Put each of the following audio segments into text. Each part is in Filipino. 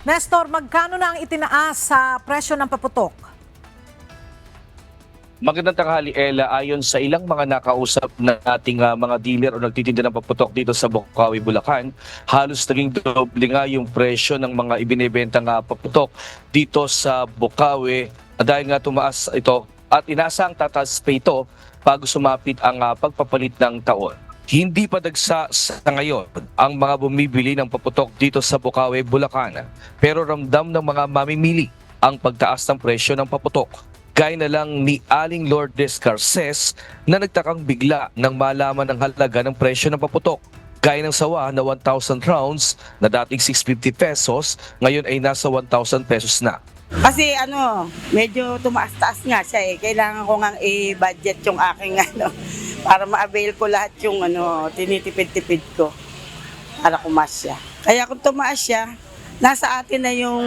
Nestor, magkano na ang itinaas sa presyo ng paputok? Magandang tanghali, Ella. Ayon sa ilang mga nakausap na ating mga dealer o nagtitinda ng paputok dito sa Bocaue, Bulacan, halos naging doble nga yung presyo ng mga ibinebentang paputok dito sa Bocaue dahil nga tumaas ito at inaasang tataas pa ito bago sumapit ang pagpapalit ng taon. Hindi pa dagsa sa ngayon ang mga bumibili ng paputok dito sa Bocaue, Bulacan, pero ramdam ng mga mamimili ang pagtaas ng presyo ng paputok. Gaya na lang ni Aling Lourdes Garces na nagtakang bigla nang malaman ang halaga ng presyo ng paputok. Gaya ng sawa na 1,000 rounds na dating 650 pesos, ngayon ay nasa 1,000 pesos na. Kasi medyo tumaas-taas nga siya eh. Kailangan ko nga i-budget yung aking para ma-avail ko lahat yung tinitipid-tipid ko para kumasya. Kaya kung tumaas siya, nasa atin na yung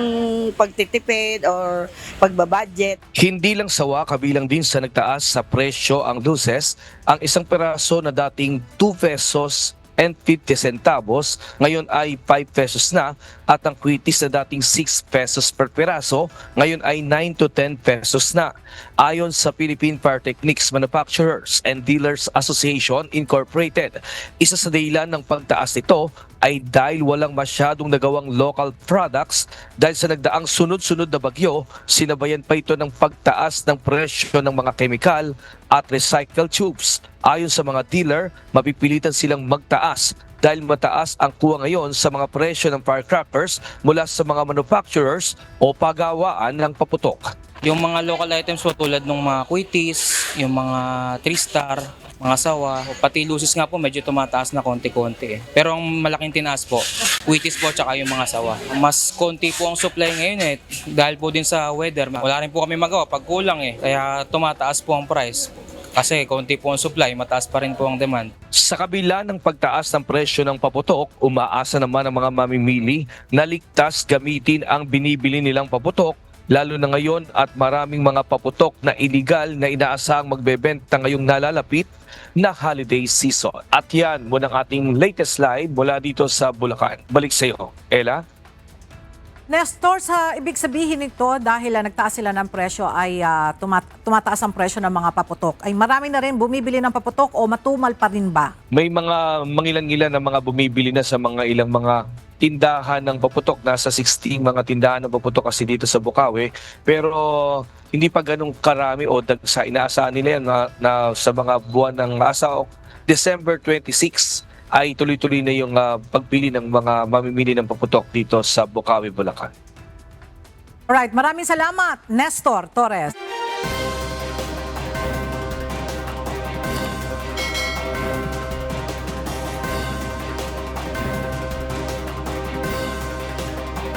pagtitipid or pagbabudget. Hindi lang sawa, kabilang din sa nagtaas sa presyo ang luces, ang isang peraso na dating 2 pesos and 50 centavos, ngayon ay 5 pesos na at ang quitis na dating 6 pesos per peraso, ngayon ay 9 to 10 pesos na. Ayon sa Philippine Pyrotechnics Manufacturers and Dealers Association Incorporated, isa sa dahilan ng pagtaas nito ay dahil walang masyadong nagawang local products dahil sa nagdaang sunod-sunod na bagyo, sinabayan pa ito ng pagtaas ng presyo ng mga chemical at recycled tubes. Ayon sa mga dealer, mapipilitan silang magtaas dahil mataas ang kuha ngayon sa mga presyo ng firecrackers mula sa mga manufacturers o pagawaan ng paputok. Yung mga local items po tulad ng mga quitis, yung mga 3-star, mga sawa, pati lucis nga po medyo tumataas na konti-konti eh. Pero ang malaking tinaas po, quitis po tsaka yung mga sawa. Mas konti po ang supply ngayon eh, dahil po din sa weather. Wala rin po kami magawa pag kulang eh, kaya tumataas po ang price. Kasi konti po ang supply, mataas pa rin po ang demand. Sa kabila ng pagtaas ng presyo ng paputok, umaasa naman ang mga mamimili na ligtas gamitin ang binibili nilang paputok, lalo na ngayon at maraming mga paputok na illegal na inaasahang magbebenta ngayong nalalapit na holiday season. At yan muna ang ating latest live mula dito sa Bulacan. Balik sa iyo, Ella. Nestor, sa ibig sabihin nito, dahil nagtaas sila ng presyo ay tumataas ang presyo ng mga paputok, ay marami na rin bumibili ng paputok o matumal pa rin ba? May mga mangilan-ngilan na mga bumibili na sa mga ilang mga tindahan ng paputok. Nasa 16 mga tindahan ng paputok kasi dito sa Bocaue. Pero hindi pa ganun karami o sa inaasahan nila yan na sa mga buwan ng December 26 ay tuloy-tuloy na yung pagpili ng mga mamimili ng paputok dito sa Bocaue, Bulacan. Alright, maraming salamat, Nestor Torres.